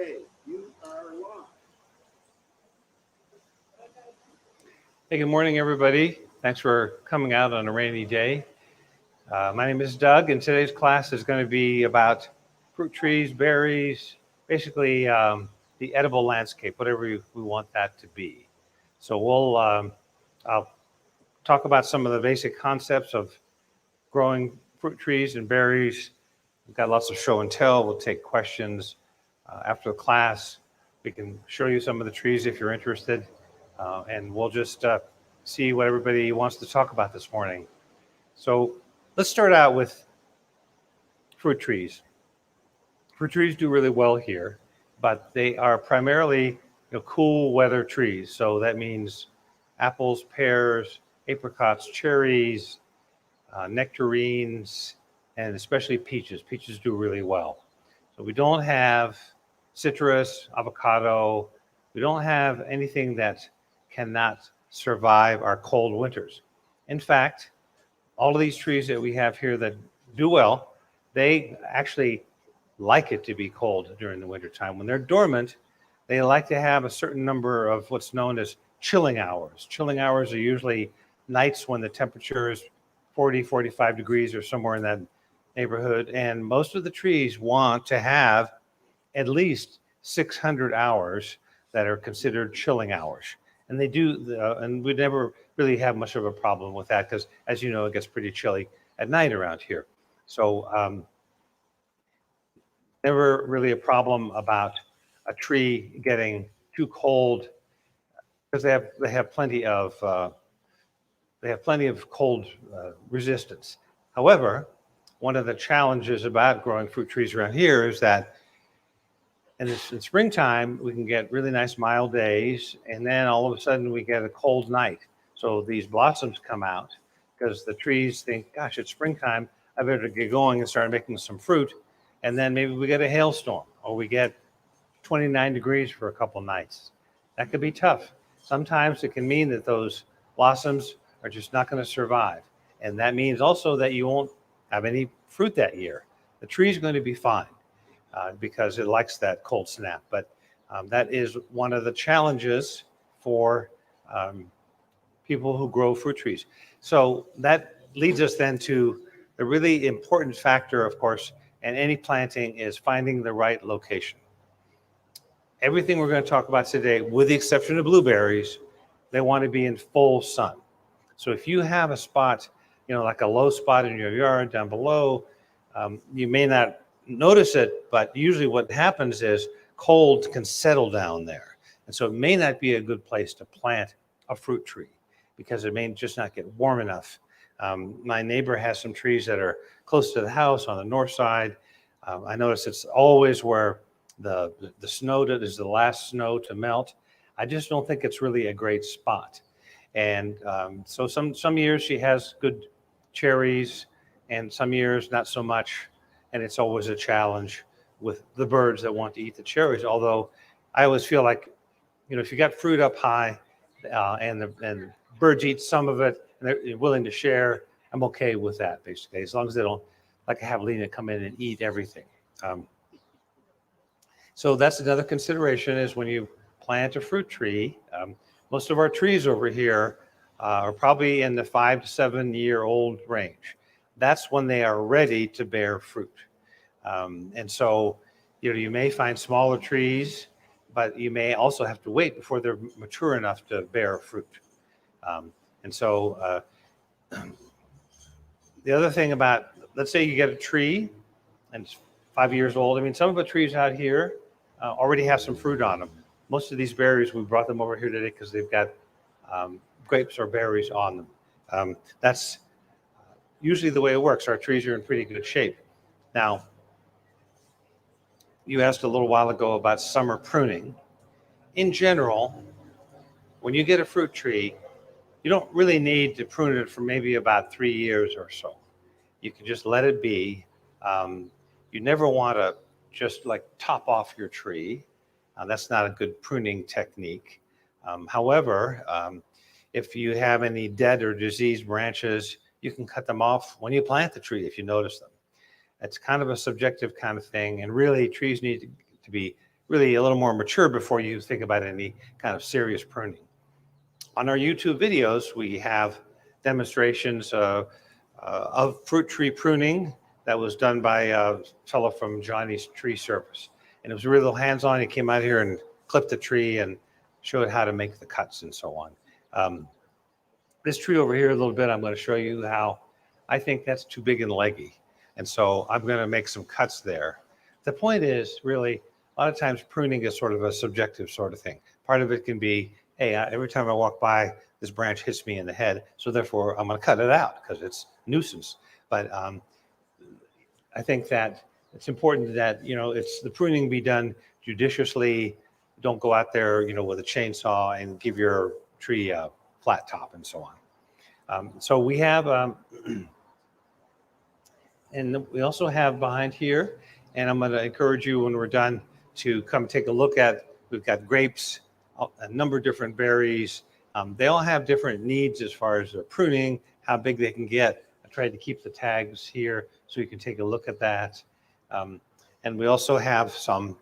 Okay, you are live. Hey, good morning, everybody. Thanks for coming out on a rainy day. My name is Doug, and today's class is going to be about fruit trees, berries, basically the edible landscape, whatever we want that to be. So I'll talk about some of the basic concepts of growing fruit trees and berries. We've got lots of show and tell. We'll take questions after the class. We can show you some of the trees if you're interested, and we'll just see what everybody wants to talk about this morning. So let's start out with fruit trees. Fruit trees do really well here, but they are primarily cool weather trees. So that means apples, pears, apricots, cherries, nectarines, and especially peaches. Peaches do really well. So we don't have citrus, avocado. We don't have anything that cannot survive our cold winters. In fact, all of these trees that we have here that do well, they actually like it to be cold during the wintertime. When they're dormant, they like to have a certain number of what's known as chilling hours. Chilling hours are usually nights when the temperature is 40, 45 degrees or somewhere in that neighborhood. And most of the trees want to have at least 600 hours that are considered chilling hours. And they do, and we never really have much of a problem with that because, as you know, it gets pretty chilly at night around here. So never really a problem about a tree getting too cold because they have plenty of cold resistance. However, one of the challenges about growing fruit trees around here is that in springtime, we can get really nice mild days, and then all of a sudden we get a cold night. So these blossoms come out because the trees think, gosh, it's springtime, I better get going and start making some fruit. And then maybe we get a hailstorm or we get 29 degrees for a couple nights. That could be tough. Sometimes it can mean that those blossoms are just not going to survive. And that means also that you won't have any fruit that year. The tree's going to be fine because it likes that cold snap. But that is one of the challenges for people who grow fruit trees. So that leads us then to the really important factor, of course, in any planting is finding the right location. Everything we're going to talk about today, with the exception of blueberries, they want to be in full sun. So if you have a spot, like a low spot in your yard down below, you may not notice it, but usually what happens is cold can settle down there. And so it may not be a good place to plant a fruit tree because it may just not get warm enough. My neighbor has some trees that are close to the house on the north side. I notice it's always where the snow that is the last snow to melt. I just don't think it's really a great spot. And so some years she has good cherries and some years not so much. And it's always a challenge with the birds that want to eat the cherries. Although I always feel like, if you got fruit up high and the birds eat some of it and they're willing to share, I'm okay with that basically, as long as they don't like have Lena come in and eat everything. So that's another consideration is when you plant a fruit tree. Most of our trees over here are probably in the 5 to 7 year old range. That's when they are ready to bear fruit. And so, you may find smaller trees, but you may also have to wait before they're mature enough to bear fruit. And so the other thing about, let's say you get a tree and it's 5 years old. I mean, some of the trees out here already have some fruit on them. Most of these berries, we brought them over here today because they've got grapes or berries on them. That's usually the way it works. Our trees are in pretty good shape. Now, you asked a little while ago about summer pruning. In general, when you get a fruit tree, you don't really need to prune it for maybe about 3 years or so. You can just let it be. You never want to just like top off your tree. That's not a good pruning technique. However, if you have any dead or diseased branches, you can cut them off when you plant the tree if you notice them. It's kind of a subjective kind of thing, and really trees need to be really a little more mature before you think about any kind of serious pruning. On our YouTube videos, we have demonstrations of fruit tree pruning that was done by a fellow from Johnny's Tree Service. And it was real hands-on. He came out here and clipped the tree and showed how to make the cuts and so on. This tree over here a little bit, I'm going to show you how I think that's too big and leggy. And so I'm going to make some cuts there. The point is really, a lot of times pruning is sort of a subjective sort of thing. Part of it can be, hey, every time I walk by, this branch hits me in the head, so therefore I'm going to cut it out because it's a nuisance. But I think that it's important that, it's the pruning be done judiciously. Don't go out there, with a chainsaw and give your tree a flat top and so on. So we have, and we also have behind here, and I'm going to encourage you when we're done to come take a look at, we've got grapes, a number of different berries. They all have different needs as far as their pruning, how big they can get. I tried to keep the tags here so you can take a look at that. And we also have some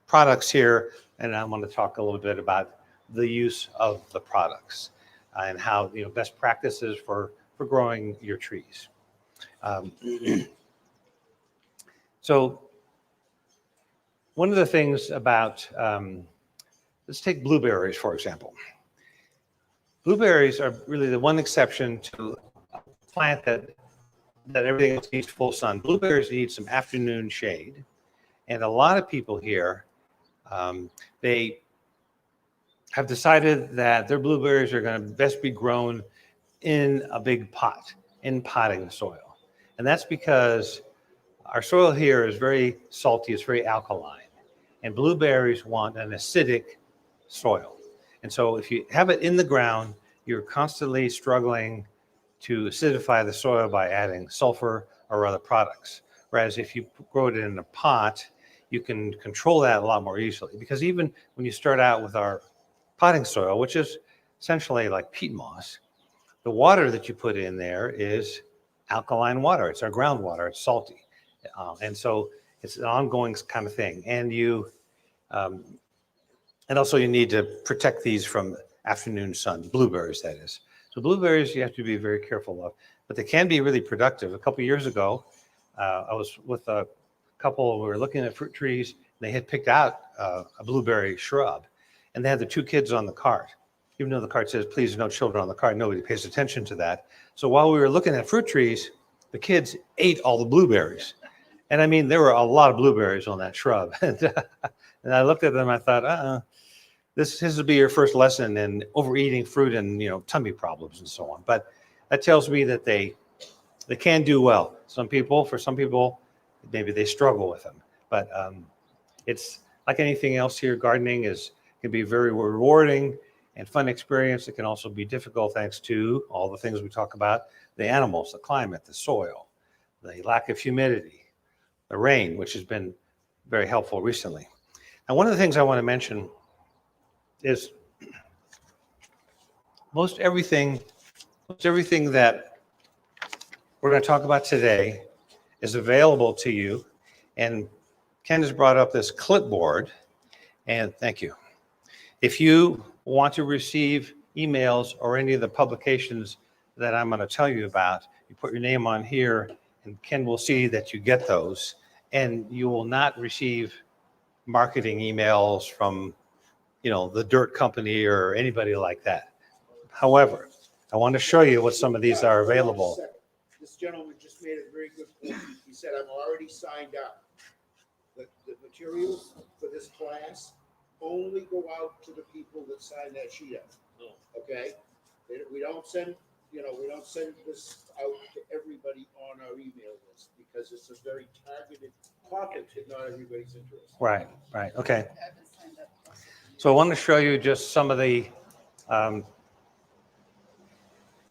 products here, and I want to talk a little bit about the use of the products and how, best practices for growing your trees. So one of the things about, let's take blueberries, for example. Blueberries are really the one exception to a plant that everything else needs full sun. Blueberries need some afternoon shade. And a lot of people here, they have decided that their blueberries are going to best be grown in a big pot, in potting soil. And that's because our soil here is very salty, it's very alkaline. And blueberries want an acidic soil. And so if you have it in the ground, you're constantly struggling to acidify the soil by adding sulfur or other products. Whereas if you grow it in a pot, you can control that a lot more easily. Because even when you start out with our potting soil, which is essentially like peat moss, the water that you put in there is alkaline water. It's our groundwater. It's salty. And so it's an ongoing kind of thing. And and also you need to protect these from afternoon sun, blueberries that is. So blueberries you have to be very careful of, but they can be really productive. A couple of years ago, I was with a couple, we were looking at fruit trees, and they had picked out a blueberry shrub, and they had the two kids on the cart. Even though the cart says, please no children on the cart, nobody pays attention to that. So while we were looking at fruit trees, the kids ate all the blueberries. And I mean, there were a lot of blueberries on that shrub. And I looked at them, I thought, this will be your first lesson in overeating fruit and, tummy problems and so on. But that tells me that they can do well. For some people, maybe they struggle with them. But it's like anything else here, gardening can be very rewarding and fun experience. It can also be difficult thanks to all the things we talk about, the animals, the climate, the soil, the lack of humidity, the rain, which has been very helpful recently. And one of the things I want to mention is most everything that we're going to talk about today is available to you. And Ken has brought up this clipboard, and thank you. If you want to receive emails or any of the publications that I'm going to tell you about, you put your name on here, and Ken will see that you get those, and you will not receive marketing emails from the dirt company or anybody like that. However, I want to show you what some of these are available. This gentleman just made a very good point. He said, I'm already signed up. The materials for this class only go out to the people that sign that sheet up. Okay? We don't send this out to everybody on our email list because it's a very targeted topic that not everybody's interested in. Right. Okay. So I want to show you just some of the, I'm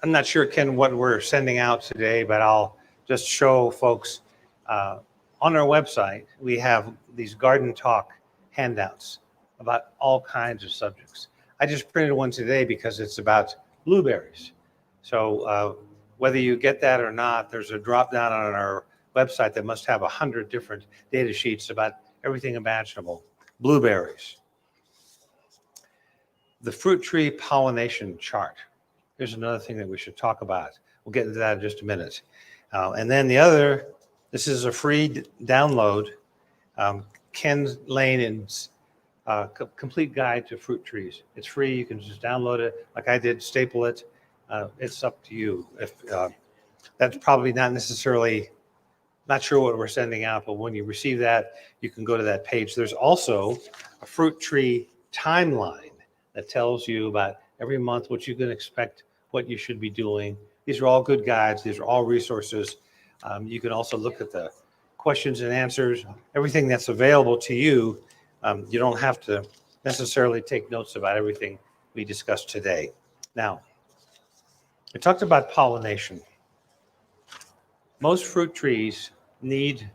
not sure, Ken, what we're sending out today, but I'll just show folks on our website, we have these garden talk handouts about all kinds of subjects. I just printed one today because it's about blueberries. So whether you get that or not, there's a drop down on our website that must have 100 different data sheets about everything imaginable Blueberries. The fruit tree pollination chart. Here's another thing that we should talk about. We'll get into that in just a minute. And then the other, this is a free download, Ken Lane's complete guide to fruit trees. It's free. You can just download it like I did, staple it. It's up to you. If that's probably not necessarily, not sure what we're sending out, but when you receive that, you can go to that page. There's also a fruit tree timeline that tells you about every month what you can expect, what you should be doing. These are all good guides. These are all resources. You can also look at the questions and answers, everything that's available to you. You don't have to necessarily take notes about everything we discussed today. Now, we talked about pollination. Most fruit trees need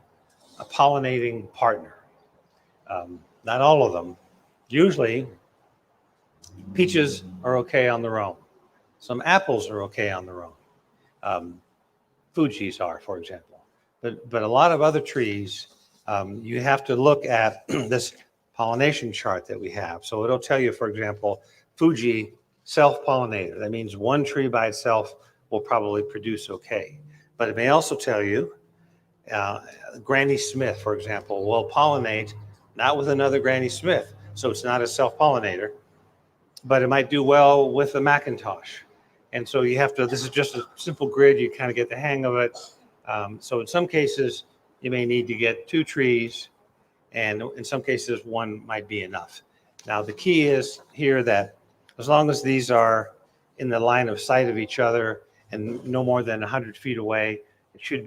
a pollinating partner. Not all of them. Usually, peaches are okay on their own. Some apples are okay on their own. Fuji's are, for example. But a lot of other trees, you have to look at this pollination chart that we have. So it'll tell you, for example, Fuji self-pollinator. That means one tree by itself will probably produce okay. But it may also tell you, Granny Smith, for example, will pollinate not with another Granny Smith. So it's not a self-pollinator, but it might do well with a Macintosh. And so you have to, this is just a simple grid, you kind of get the hang of it. So in some cases, you may need to get 2 trees, and in some cases, 1 might be enough. Now, the key is here that as long as these are in the line of sight of each other and no more than 100 feet away, it should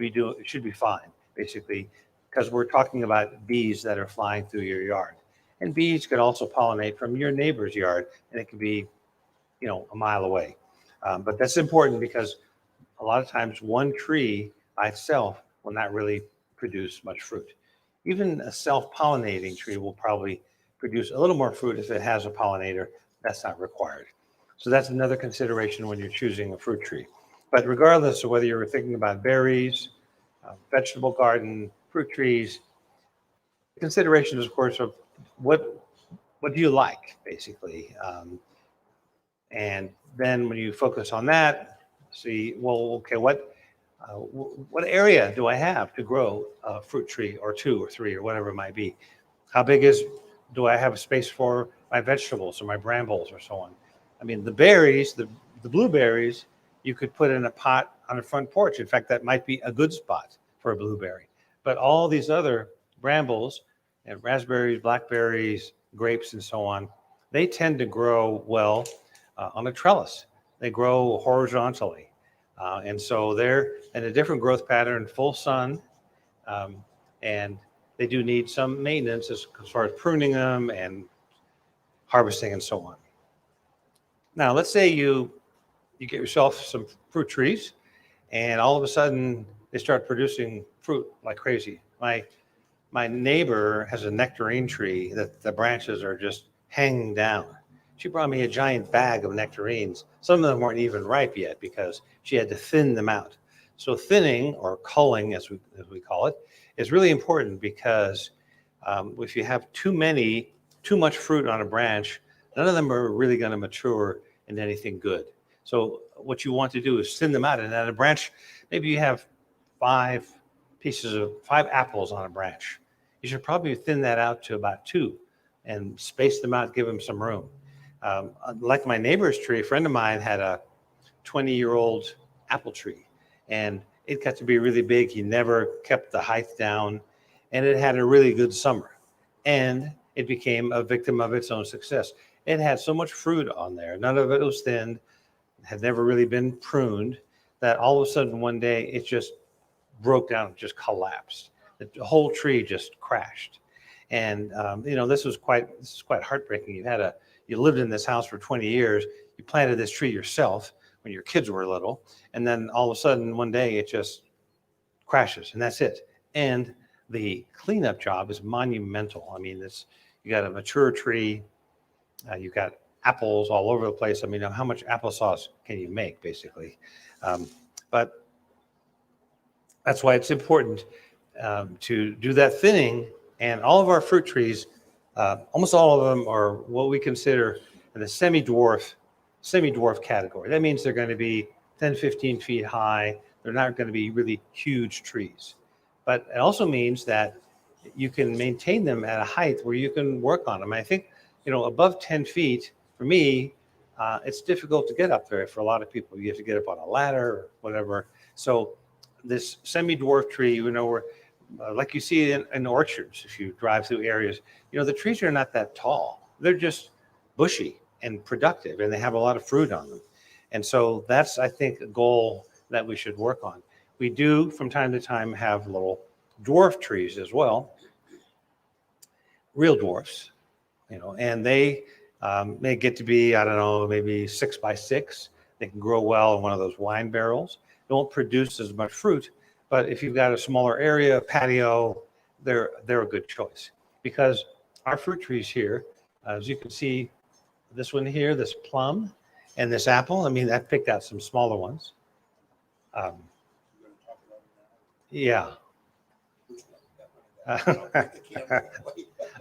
be fine, basically, because we're talking about bees that are flying through your yard. And bees could also pollinate from your neighbor's yard, and it could be, a mile away. But that's important because a lot of times one tree by itself will not really produce much fruit. Even a self-pollinating tree will probably produce a little more fruit if it has a pollinator. That's not required. So that's another consideration when you're choosing a fruit tree. But regardless of whether you're thinking about berries, vegetable garden, fruit trees, the consideration is, of course, of what do you like, basically. And then when you focus on that, see, well, okay, what area do I have to grow a fruit tree or 2 or 3 or whatever it might be? How big do I have a space for my vegetables or my brambles or so on? I mean, the berries, the blueberries, you could put in a pot on the front porch. In fact, that might be a good spot for a blueberry. But all these other brambles and raspberries, blackberries, grapes, and so on, they tend to grow well on a trellis. They grow horizontally. And so they're in a different growth pattern, full sun, and they do need some maintenance as far as pruning them and harvesting and so on. Now, let's say you get yourself some fruit trees, and all of a sudden they start producing fruit like crazy. My neighbor has a nectarine tree that the branches are just hanging down. She brought me a giant bag of nectarines. Some of them weren't even ripe yet because she had to thin them out. So thinning, or culling as we call it, is really important because if you have too much fruit on a branch, none of them are really going to mature into anything good. So what you want to do is thin them out. And on a branch, maybe you have 5 apples on a branch. You should probably thin that out to about 2 and space them out, give them some room. Like my neighbor's tree, a friend of mine had a 20-year-old apple tree, and it got to be really big. He never kept the height down, and it had a really good summer, and it became a victim of its own success. It had so much fruit on there. None of it was thinned, had never really been pruned, that all of a sudden one day it just broke down, just collapsed. The whole tree just crashed. And this is quite heartbreaking. You lived in this house for 20 years. You planted this tree yourself when your kids were little, and then all of a sudden one day it just crashes, and that's it. And the cleanup job is monumental. I mean, you got a mature tree, you got apples all over the place. I mean, how much applesauce can you make, basically? But that's why it's important to do that thinning. And all of our fruit trees Almost all of them are what we consider in the semi-dwarf category. That means they're going to be 10, 15 feet high. They're not going to be really huge trees. But it also means that you can maintain them at a height where you can work on them. I think, above 10 feet, for me, it's difficult to get up there for a lot of people. You have to get up on a ladder or whatever. So this semi-dwarf tree, where, like you see in orchards, if you drive through areas, the trees are not that tall. They're just bushy and productive, and they have a lot of fruit on them. And so that's, I think, a goal that we should work on. We do, from time to time, have little dwarf trees as well, real dwarfs, and they may get to be, I don't know, maybe 6 by 6. They can grow well in one of those wine barrels. They won't produce as much fruit, but if you've got a smaller area, patio, they're a good choice. Because our fruit trees here, as you can see, this one here, this plum, and this apple, I picked out some smaller ones. Yeah.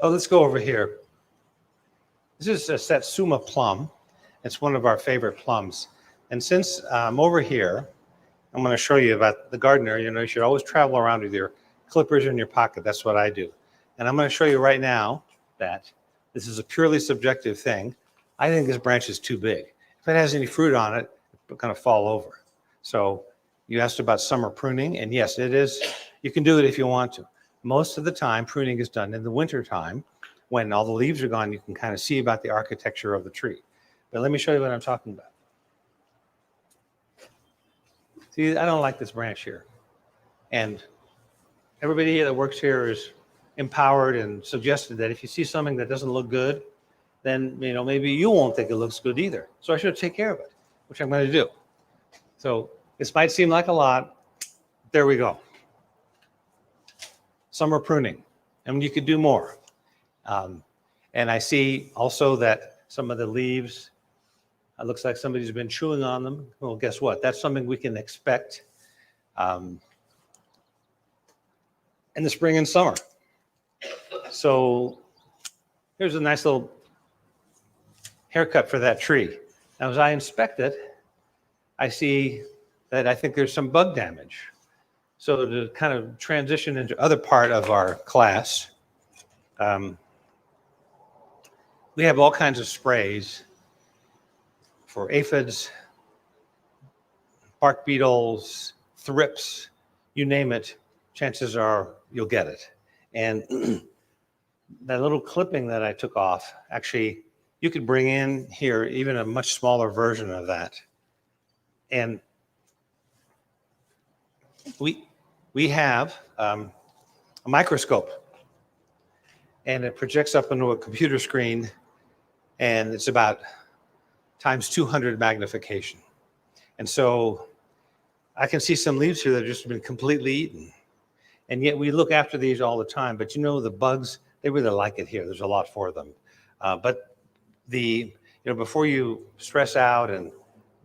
Oh, let's go over here. This is a Satsuma plum. It's one of our favorite plums. And since I'm over here, I'm going to show you about the gardener. You should always travel around with your clippers in your pocket. That's what I do. And I'm going to show you right now that this is a purely subjective thing. I think this branch is too big. If it has any fruit on it, it's going to fall over. So you asked about summer pruning, and yes, it is. You can do it if you want to. Most of the time, pruning is done in the winter time when all the leaves are gone. You can kind of see about the architecture of the tree. But let me show you what I'm talking about. See, I don't like this branch here. And everybody here that works here is empowered and suggested that if you see something that doesn't look good, then maybe you won't think it looks good either. So I should take care of it, which I'm going to do. So this might seem like a lot. There we go. Summer pruning. And you could do more. And I see also that some of the leaves, it looks like somebody's been chewing on them. Well, guess what? That's something we can expect in the spring and summer. So here's a nice little haircut for that tree. Now, as I inspect it, I see that I think there's some bug damage. So to kind of transition into other part of our class, we have all kinds of sprays for aphids, bark beetles, thrips, you name it, chances are you'll get it. And that little clipping that I took off, actually, you could bring in here even a much smaller version of that. And we have a microscope, and it projects up into a computer screen, and it's about times 200 magnification. And so I can see some leaves here that have just been completely eaten. And yet we look after these all the time. But the bugs, they really like it here. There's a lot for them. But before you stress out and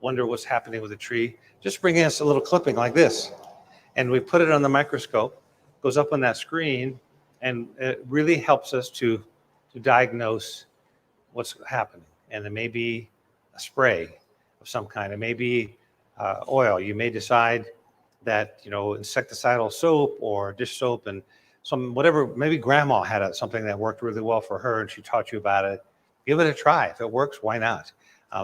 wonder what's happening with the tree, just bring in a little clipping like this. And we put it on the microscope, goes up on that screen, and it really helps us to diagnose what's happening. And it may be a spray of some kind. It may be oil. You may decide that, insecticidal soap or dish soap and whatever, maybe grandma had something that worked really well for her and she taught you about it. Give it a try. If it works, why not?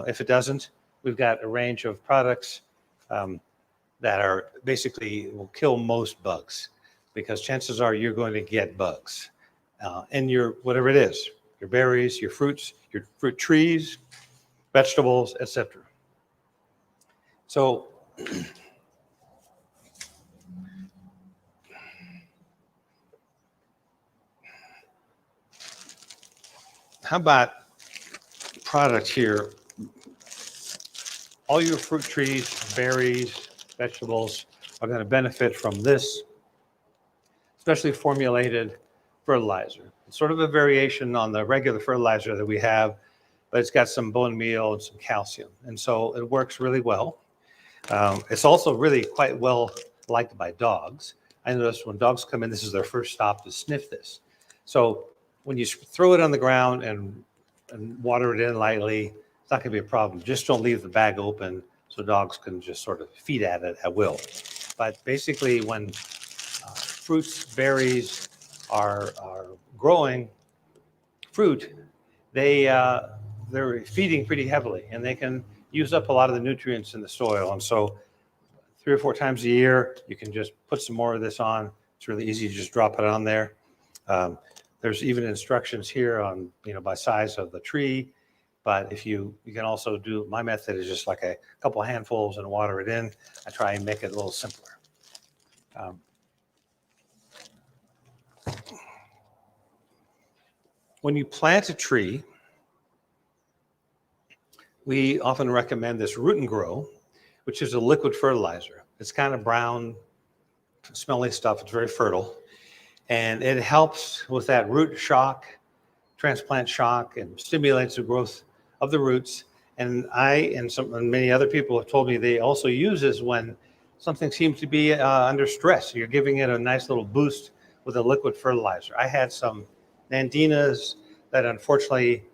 If it doesn't, we've got a range of products that are basically will kill most bugs, because chances are you're going to get bugs in your, whatever it is, your berries, your fruits, your fruit trees, vegetables, etc. So how about product here? All your fruit trees, berries, vegetables are going to benefit from this specially formulated fertilizer. It's sort of a variation on the regular fertilizer that we have, but it's got some bone meal and some calcium. And so it works really well. It's also really quite well liked by dogs. I notice when dogs come in, this is their first stop to sniff this. So when you throw it on the ground and water it in lightly, it's not going to be a problem. Just don't leave the bag open so dogs can just sort of feed at it at will. But basically, when fruits, berries are growing fruit, they're feeding pretty heavily, and they can use up a lot of the nutrients in the soil. And so 3 or 4 times a year, you can just put some more of this on. It's really easy to just drop it on there. There's even instructions here on, by size of the tree. But if you can also do, my method is just like a couple of handfuls and water it in. I try and make it a little simpler. When you plant a tree, we often recommend this root and grow, which is a liquid fertilizer. It's kind of brown, smelly stuff. It's very fertile. And it helps with that root shock, transplant shock, and stimulates the growth of the roots. And and many other people have told me they also use this when something seems to be under stress. You're giving it a nice little boost with a liquid fertilizer. I had some nandinas that unfortunately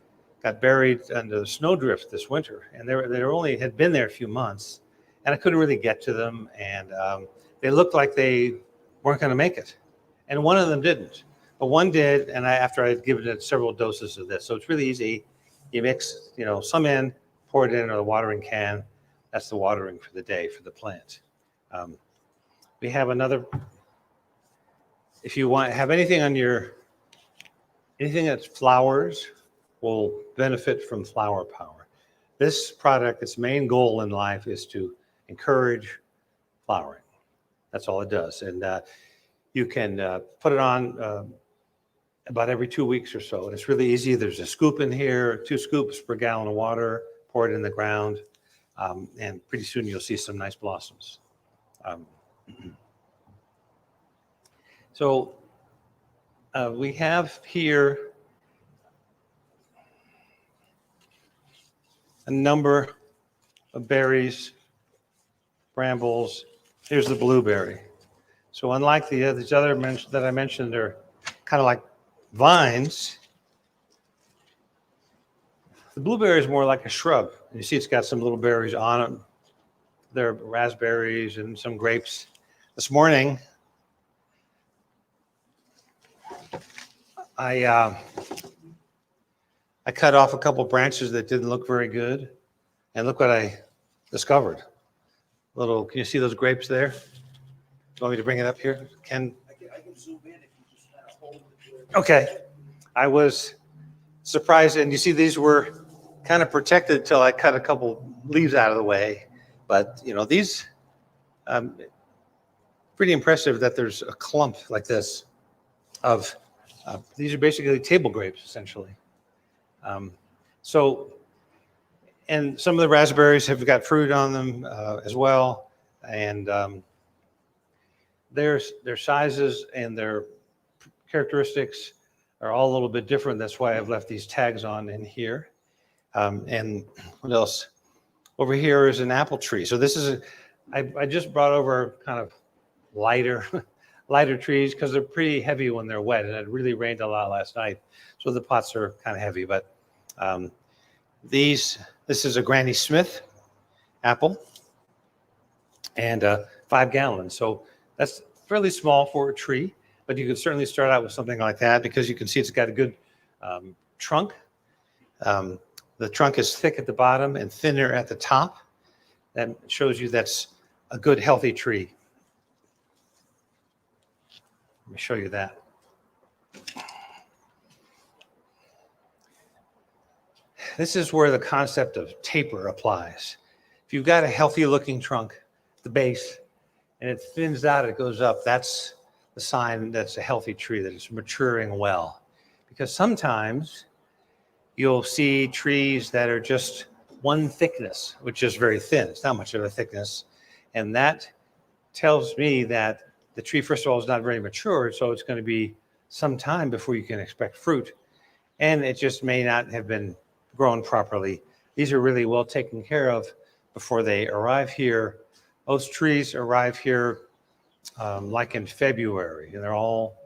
got buried under the snowdrift this winter, and they only had been there a few months, and I couldn't really get to them, and they looked like they weren't going to make it, and one of them didn't, but one did, and after I'd given it several doses of this. So it's really easy. You mix, some in, pour it in a watering can. That's the watering for the day for the plant. We have another. If you have anything anything that flowers will benefit from flower power. This product, its main goal in life is to encourage flowering. That's all it does. And you can put it on about every 2 weeks or so. And it's really easy. There's a scoop in here, 2 scoops per gallon of water, pour it in the ground, and pretty soon you'll see some nice blossoms. So we have here a number of berries, brambles. Here's the blueberry. So unlike these other that I mentioned, they're kind of like vines. The blueberry is more like a shrub. You see it's got some little berries on it. There are raspberries and some grapes. This morning, I cut off a couple branches that didn't look very good, and look what I discovered. Can you see those grapes there? Do you want me to bring it up here? I can zoom in if you just kind of hold it. Okay. I was surprised, and you see these were kind of protected until I cut a couple leaves out of the way. But, these, pretty impressive that there's a clump like this of, these are basically table grapes, essentially. And some of the raspberries have got fruit on them as well. And their sizes and their characteristics are all a little bit different. That's why I've left these tags on in here. And what else? Over here is an apple tree. So this is, I just brought over kind of lighter trees because they're pretty heavy when they're wet, and it really rained a lot last night. So the pots are kind of heavy, but this is a Granny Smith apple, and 5 gallons. So that's fairly small for a tree, but you can certainly start out with something like that because you can see it's got a good trunk. The trunk is thick at the bottom and thinner at the top. That shows you that's a good, healthy tree. Let me show you that. This is where the concept of taper applies. If you've got a healthy looking trunk, the base, and it thins out, it goes up, that's the sign that's a healthy tree, that it's maturing well. Because sometimes you'll see trees that are just one thickness, which is very thin. It's not much of a thickness. And that tells me that the tree, first of all, is not very mature, so it's going to be some time before you can expect fruit. And it just may not have been grown properly. These are really well taken care of before they arrive here. Most trees arrive here like in February, and they're all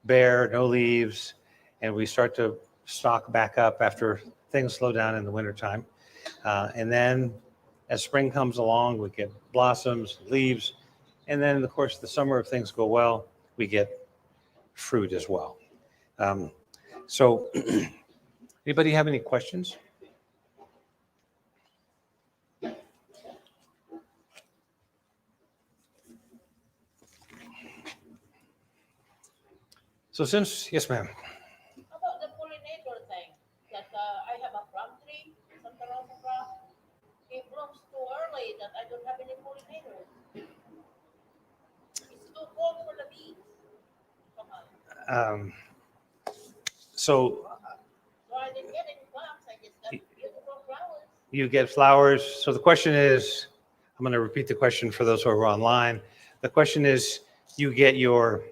bare, no leaves, and we start to stock back up after things slow down in the wintertime. And then as spring comes along, we get blossoms, leaves, and then, of course, the summer, if things go well, we get fruit as well. So anybody have any questions? So since, yes, ma'am. About the pollinator thing, that I have a plum tree, Santa Rosa plum. It blooms too early that I don't have any pollinators. It's too cold for the bees. Come on. Um, so So I didn't get any plums. I just got beautiful flowers. you get flowers. So the question is, I'm going to repeat the question for those who are online. The question is, you get your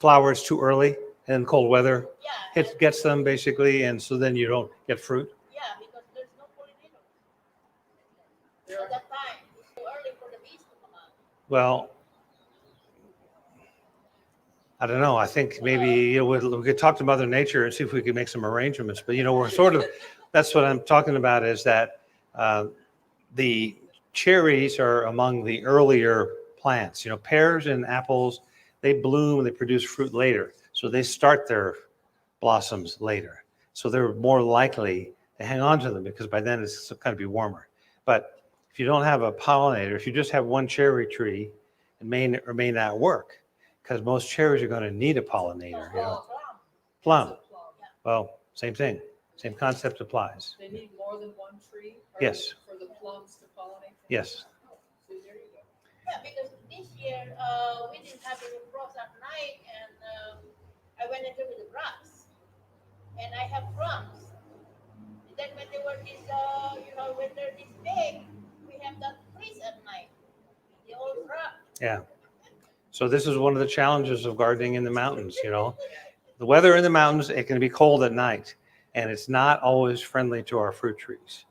flowers too early and cold weather Yeah, it gets them basically, and so then you don't get fruit. yeah, because there's no pollinators at that time. It's too early for the bees to come out. Well, I don't know. I think maybe we could talk to Mother Nature and see if we could make some arrangements. But we're sort of, that's what I'm talking about, is that the cherries are among the earlier plants. Pears and apples, they bloom and they produce fruit later. So they start their blossoms later. So they're more likely to hang on to them because by then it's going to be warmer. But if you don't have a pollinator, if you just have one cherry tree, it may or may not work because most cherries are going to need a pollinator. Plum. Yeah. Well, same thing. Same concept applies. They need more than one tree? Yes. For the plums to pollinate? Yes. Oh, so there you go. Yeah, because this year we didn't have any frost at night, and I went into the grass, and I have plums. And then when they were this, when they're this big, we have that freeze at night. The old crop. Yeah. So this is one of the challenges of gardening in the mountains. The weather in the mountains, it can be cold at night, and it's not always friendly to our fruit trees.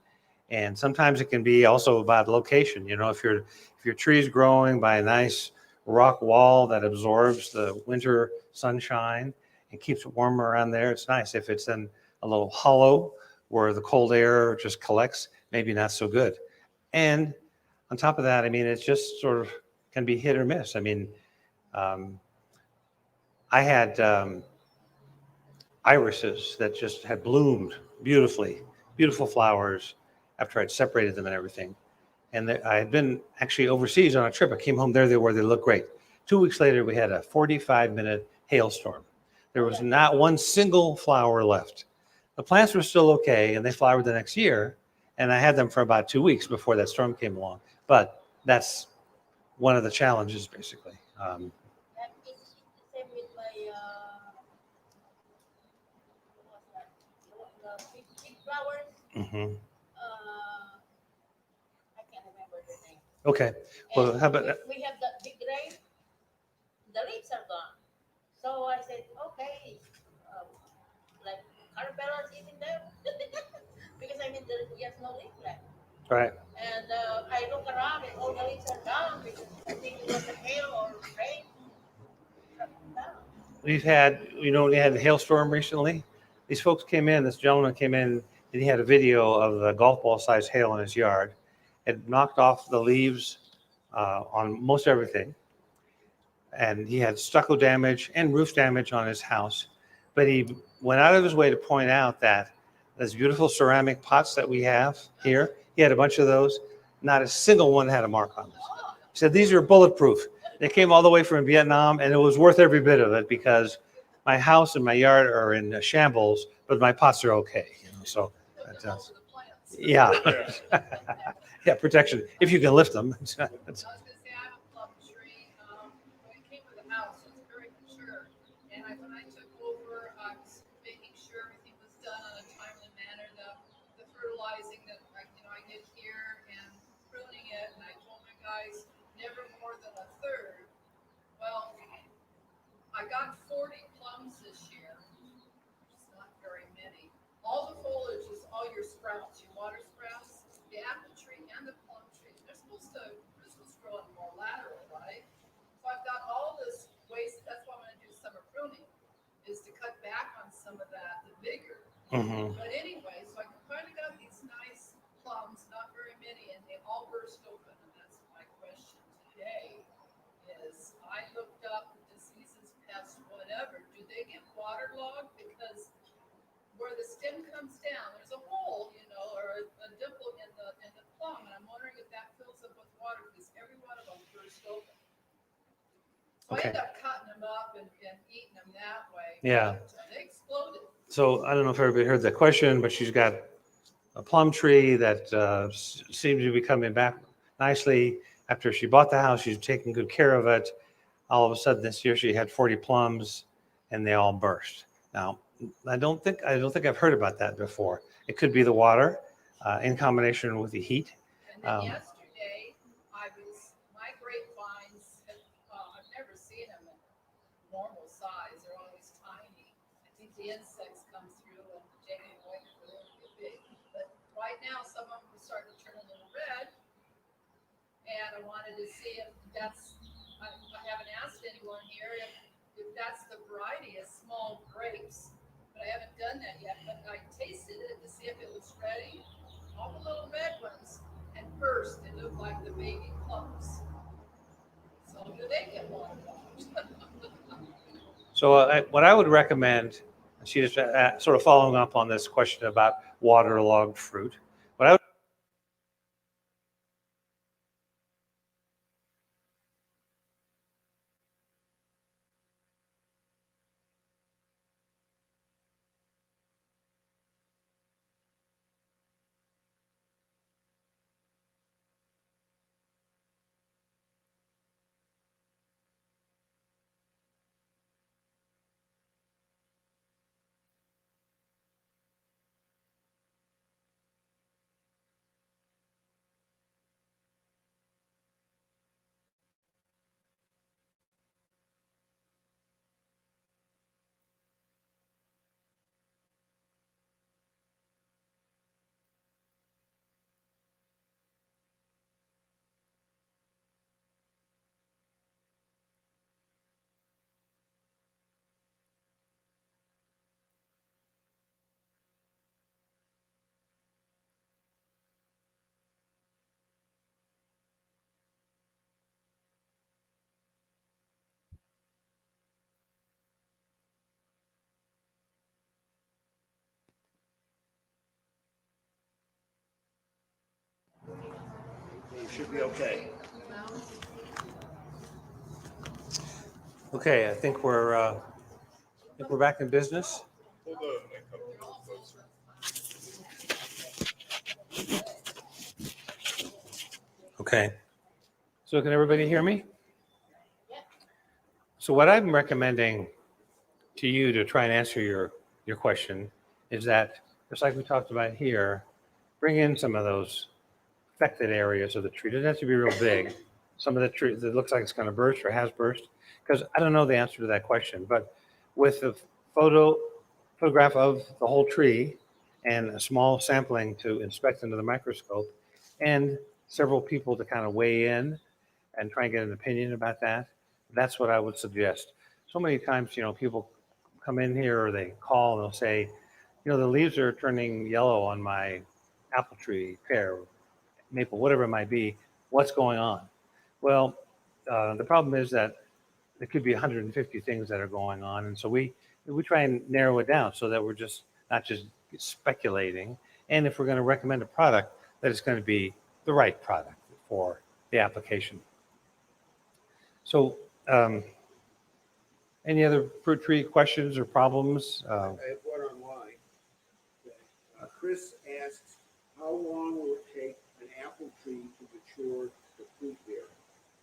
And sometimes it can be also about location. If your tree is growing by a nice rock wall that absorbs the winter sunshine and keeps it warm around there, it's nice. If it's in a little hollow where the cold air just collects, maybe not so good. And on top of that, it's just sort of can be hit or miss. I had irises that just had bloomed beautifully, beautiful flowers after I'd separated them and everything. And I had been actually overseas on a trip. I came home, there they were, they looked great. 2 weeks later, we had a 45-minute hailstorm. There was not one single flower left. The plants were still okay, and they flowered the next year, and I had them for about 2 weeks before that storm came along. But that's one of the challenges, basically. And it's the same with my what's that? The big flowers. Mhm. I can't remember the name. Okay. Well, And how about we have that big rain. The leaves are gone. So I said, okay, like caterpillars eating them, because there's no leaf left. right? And I look around and all the leaves are down because I think it was a hail or rain. Down. We had the hailstorm recently. These folks came in, this gentleman came in, and he had a video of the golf ball sized hail in his yard. It knocked off the leaves on most everything. And he had stucco damage and roof damage on his house. But he went out of his way to point out that those beautiful ceramic pots that we have here, he had a bunch of those. Not a single one had a mark on them. He said, these are bulletproof. They came all the way from Vietnam, and it was worth every bit of it because my house and my yard are in shambles, but my pots are okay. So That's also the plants. yeah, yeah, protection if you can lift them. I was gonna say, I have a plum tree. When it came to the house, it was very mature. And when I took over, I was making sure everything was done in a timely manner. The fertilizing that I did here and pruning it. And I told my guys never more than a third. Well, I got 40 plums this year, which is not very many. All the foliage is all your sprouts, your water sprouts, the apple tree and the plum tree. They're supposed to grow in more lateral, right? So I've got all this waste. That's why I'm going to do summer pruning, is to cut back on some some of that, the bigger. Mhm. But anyway, so I kind of got these nice plums, not very many, and they all burst open. And that's my question today is I looked up diseases, pests, whatever. Do they get waterlogged? Because where the stem comes down, there's a hole, or a dimple in the plum. And I'm wondering if that fills up with water because every one of them burst open. So I Okay. ended up cutting them up and eating them that way. Yeah. But they exploded. So I don't know if everybody heard the question, but she's got a plum tree that seems to be coming back nicely. After she bought the house, she's taking good care of it. All of a sudden this year she had 40 plums and they all burst. Now, I don't think I've heard about that before. It could be the water in combination with the heat. And then yesterday, my grapevines, I've never seen them in normal size. They're always tiny. I think the insects come through and take them away for them to get big. But right now, some of them are starting to turn a little red. And I wanted to see if I haven't asked anyone here if that's the variety of small grapes. But I haven't done that yet. But I tasted it to see if it was ready. All the little red ones and first they look like the baby plums. So do they get waterlogged? So what I would recommend, she just sort of following up on this question about waterlogged fruit. What I would You should be okay. Okay, I think we're back in business. Hold on, I come a little closer. Okay. So can everybody hear me? So what I'm recommending to you to try and answer your question is that, just like we talked about here, bring in some of those affected areas of the tree. It doesn't have to be real big. Some of the tree that looks like it's going to burst or has burst, because I don't know the answer to that question. But with a photograph of the whole tree and a small sampling to inspect under the microscope, and several people to kind of weigh in and try and get an opinion about that, that's what I would suggest. So many times, people come in here or they call and they'll say, the leaves are turning yellow on my apple tree, pear, maple, whatever it might be. What's going on? Well, the problem is that there could be 150 things that are going on, and so we try and narrow it down so that we're just not just speculating. And if we're going to recommend a product, that it's going to be the right product for the application. So, any other fruit tree questions or problems? I have one online. Chris asks, how long will it take an apple tree to mature the fruit bear?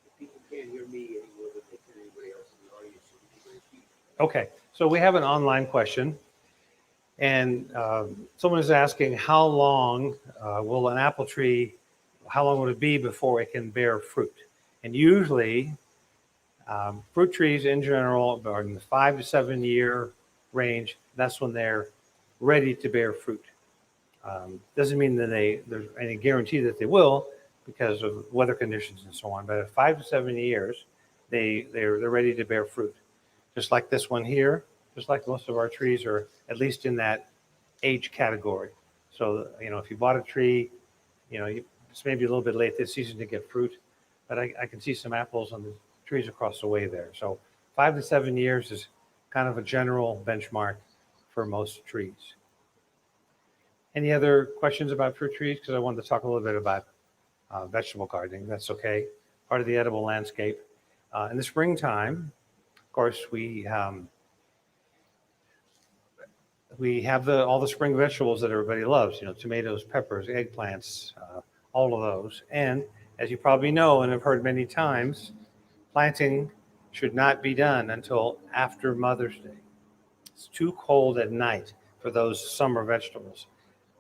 If people can't hear me any more than they can anybody else in the audience, so you can repeat. Okay, so we have an online question, and someone is asking how long will an apple tree, how long would it be before it can bear fruit? And usually, fruit trees in general are in the 5 to 7 year range. That's when they're ready to bear fruit. Doesn't mean that there's any guarantee that they will because of weather conditions and so on. But at 5 to 7 years, they're ready to bear fruit. Just like this one here, just like most of our trees are at least in that age category. So, if you bought a tree, it's maybe a little bit late this season to get fruit, but I can see some apples on the trees across the way there. So 5 to 7 years is kind of a general benchmark for most trees. Any other questions about fruit trees? Because I wanted to talk a little bit about vegetable gardening. That's okay. Part of the edible landscape. In the springtime, of course, we have all the spring vegetables that everybody loves. Tomatoes, peppers, eggplants, all of those. And as you probably know and have heard many times, planting should not be done until after Mother's Day. It's too cold at night for those summer vegetables.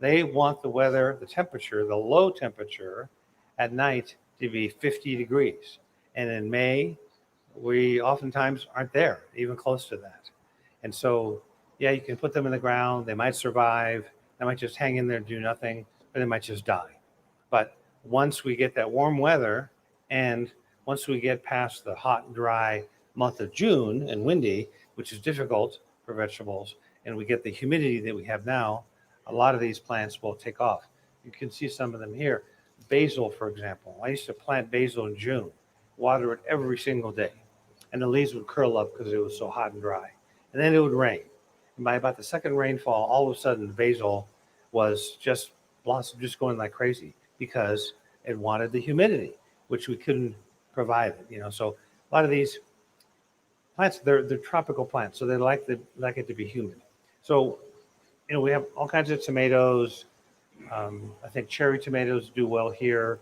They want the weather, the temperature, the low temperature at night to be 50 degrees. And in May, we oftentimes aren't there, even close to that. And so, yeah, you can put them in the ground. They might survive. They might just hang in there, do nothing, or they might just die. But once we get that warm weather, and once we get past the hot and dry month of June and windy, which is difficult for vegetables, and we get the humidity that we have now, a lot of these plants will take off. You can see some of them here. Basil, for example. I used to plant basil in June, water it every single day, and the leaves would curl up because it was so hot and dry. And then it would rain. And by about the second rainfall, all of a sudden, basil was just blossom, just going like crazy because it wanted the humidity, which we couldn't provide it. So a lot of these plants, they're tropical plants, so they like it to be humid. So, we have all kinds of tomatoes. I think cherry tomatoes do well here,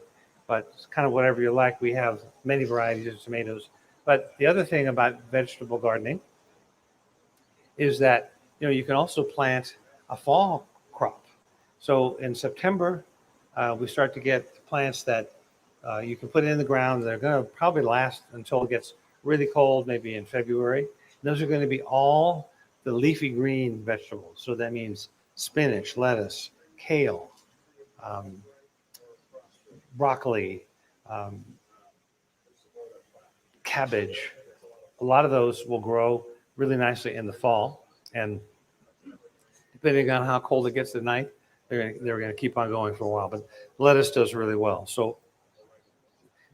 but it's kind of whatever you like. We have many varieties of tomatoes. But the other thing about vegetable gardening is that, you can also plant a fall crop. So in September, we start to get plants that you can put in the ground. They're going to probably last until it gets really cold, maybe in February. And those are going to be all the leafy green vegetables. So that means spinach, lettuce, kale, broccoli, cabbage. A lot of those will grow really nicely in the fall. And depending on how cold it gets at night, they're going to keep on going for a while. But lettuce does really well. So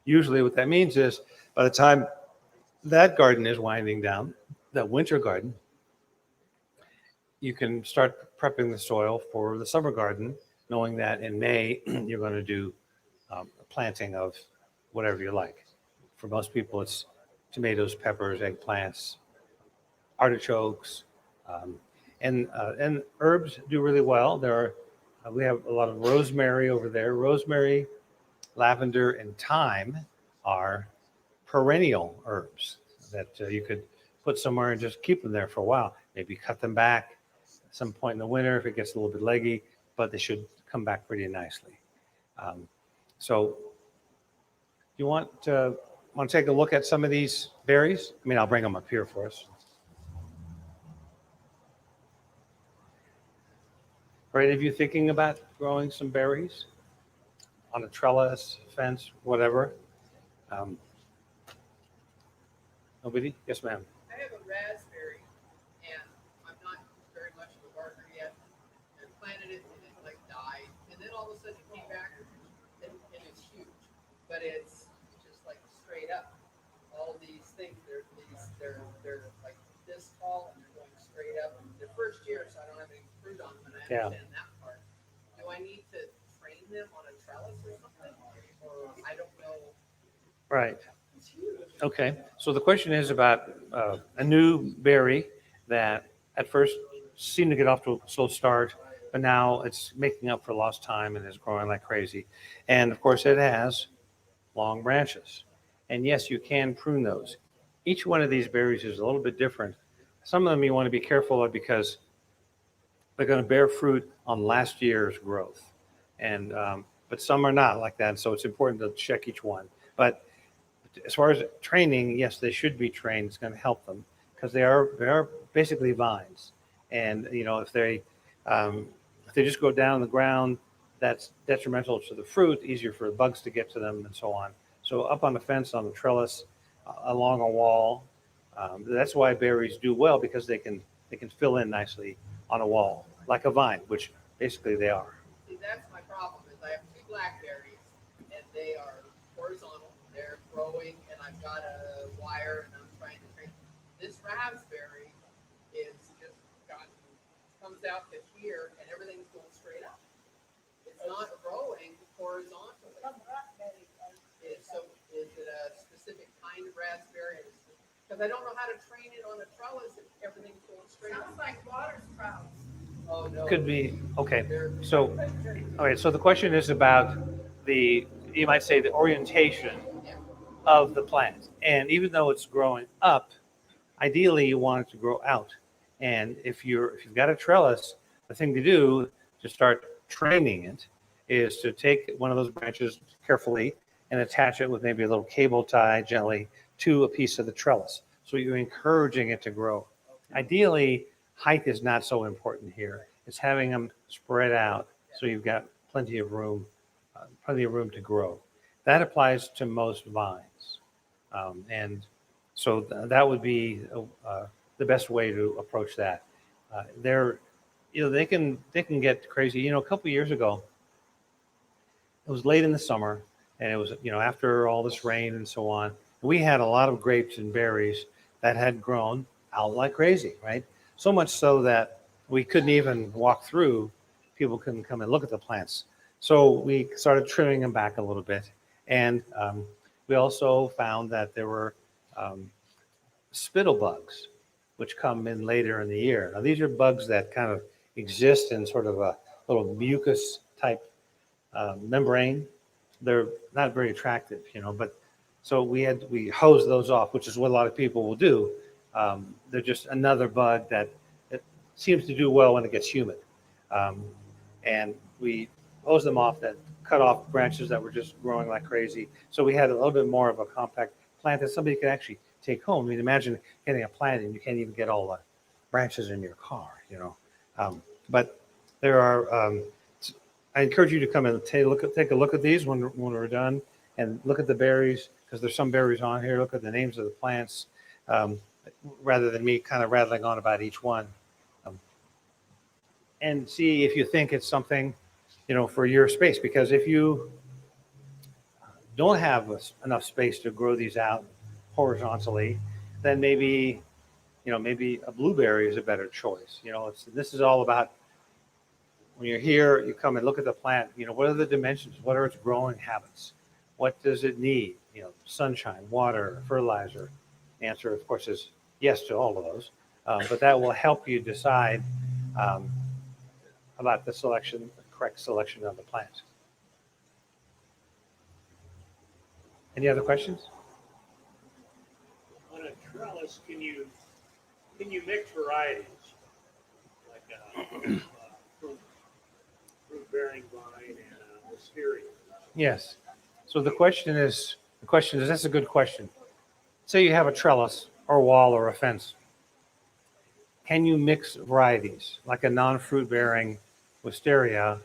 usually what that means is by the time that garden is winding down, that winter garden, you can start prepping the soil for the summer garden, knowing that in May, you're going to do planting of whatever you like. For most people, it's tomatoes, peppers, eggplants, artichokes, and herbs do really well. We have a lot of rosemary over there. Rosemary, lavender, and thyme are perennial herbs that you could put somewhere and just keep them there for a while. Maybe cut them back at some point in the winter if it gets a little bit leggy, but they should come back pretty nicely. So you want to take a look at some of these berries? I'll bring them up here for us. Are any of you thinking about growing some berries on a trellis, fence, whatever? Nobody? Yes, ma'am. I have a raspberry, and I'm not very much of a gardener yet. I planted it, and it died, and then all of a sudden it came back, and it's huge, but it's just straight up. All these things, they're like this tall, and they're going straight up. The first year, so I don't have any fruit on them, and I understand that part. Do I need to train them on a trellis or something, or I don't know? Right. Okay. So the question is about a new berry that at first seemed to get off to a slow start, but now it's making up for lost time and is growing like crazy. And of course, it has long branches. And yes, you can prune those. Each one of these berries is a little bit different. Some of them you want to be careful of because they're going to bear fruit on last year's growth. And but some are not like that. So it's important to check each one. But as far as training, yes, they should be trained. It's going to help them because they are basically vines. And if they just go down the ground, that's detrimental to the fruit, easier for bugs to get to them and so on. So up on the fence, on the trellis, along a wall, that's why berries do well because they can they can fill in nicely on a wall, like a vine, which basically they are. See, that's my problem, is I have two blackberries, and they are horizontal, they're growing, and I've got a wire, and I'm trying to train. This raspberry is just gotten, comes out to here, and everything's going straight up. It's not growing horizontally. Some raspberries are- So is it a specific kind of raspberry? Because I don't know how to train it on a trellis if everything's going straight up. Sounds like water sprouts. Oh, no. Could be, okay. They're- So, all right, so the question is about you might say the orientation Yeah. of the plant. And even though it's growing up, ideally you want it to grow out. And if you've got a trellis, the thing to do to start training it is to take one of those branches carefully and attach it with maybe a little cable tie gently to a piece of the trellis. So you're encouraging it to grow. Ideally, height is not so important here. It's having them spread out so you've got plenty of room to grow. That applies to most vines. And so that would be the best way to approach that. They can get crazy. A couple of years ago, it was late in the summer, and it was after all this rain and so on. We had a lot of grapes and berries that had grown out like crazy, right? So much so that we couldn't even walk through. People couldn't come and look at the plants. So we started trimming them back a little bit, and we also found that there were spittle bugs, which come in later in the year. Now these are bugs that kind of exist in sort of a little mucus type membrane. They're not very attractive, but so we hose those off, which is what a lot of people will do. They're just another bug that seems to do well when it gets humid. And we hose them off, that cut off branches that were just growing like crazy. So we had a little bit more of a compact plant that somebody could actually take home. I mean, imagine getting a plant and you can't even get all the branches in your car, But there are, I encourage you to come and take a look at these when we're done, and look at the berries, because there's some berries on here. Look at the names of the plants, rather than me kind of rattling on about each one. And see if you think it's something, for your space. Because if you don't have enough space to grow these out horizontally, then maybe a blueberry is a better choice. This is all about, when you're here, you come and look at the plant. What are the dimensions? What are its growing habits? What does it need? Sunshine, water, fertilizer. The answer, of course, is yes to all of those. But that will help you decide about the correct selection of the plant. Any other questions? On a trellis, can you mix varieties like a fruit bearing vine and a wisteria? Yes. So the question is, that's a good question. Say you have a trellis or wall or a fence. Can you mix varieties like a non-fruit bearing wisteria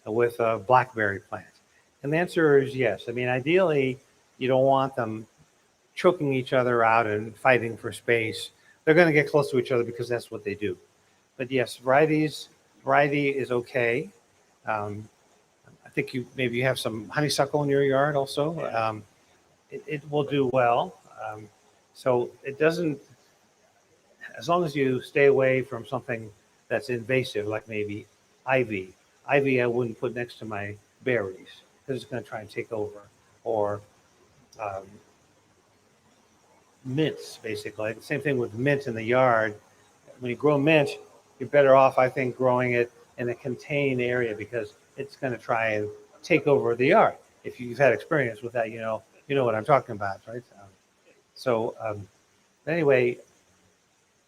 with a blackberry plant? And the answer is yes. I mean, ideally, you don't want them choking each other out and fighting for space. They're going to get close to each other because that's what they do. But yes, variety is okay. I think maybe you have some honeysuckle in your yard also. It will do well. So it doesn't, as long as you stay away from something that's invasive, like maybe ivy. Ivy I wouldn't put next to my berries because it's going to try and take over. Or mints, basically. The same thing with mint in the yard. When you grow mint, you're better off, I think, growing it in a contained area because it's going to try and take over the yard. If you've had experience with that, you know what I'm talking about, right? Anyway,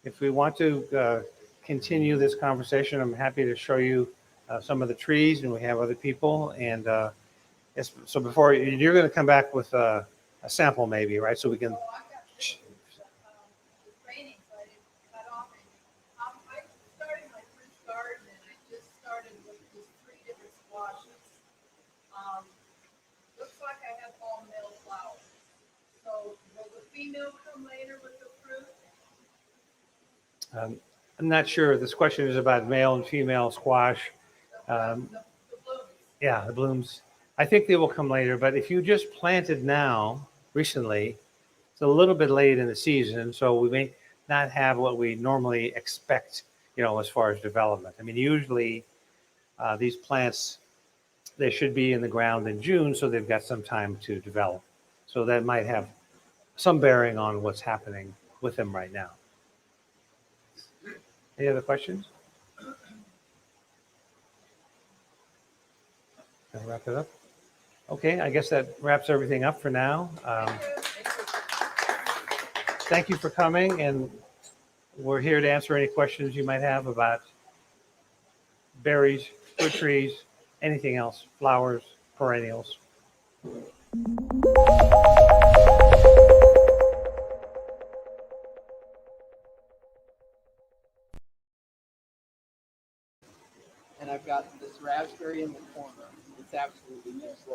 if we want to continue this conversation, I'm happy to show you some of the trees, and we have other people. And so before you're going to come back with a sample, maybe, right? So we can. Oh, I got pictures. It's raining, so I didn't cut off any. I started my first garden, and I just started with just 3 different squashes. Looks like I have all male flowers. So will the female come later with the fruit? I'm not sure. This question is about male and female squash. Um, The blooms. yeah, the blooms. I think they will come later, but if you just planted now, recently, it's a little bit late in the season, so we may not have what we normally expect, as far as development. I mean, usually these plants, they should be in the ground in June, so they've got some time to develop. So that might have some bearing on what's happening with them right now. Any other questions? Gonna wrap it up? Okay, I guess that wraps everything up for now. Thank you for coming, and we're here to answer any questions you might have about berries, fruit trees, anything else, flowers, perennials. And I've got this raspberry in the corner. It's absolutely useless.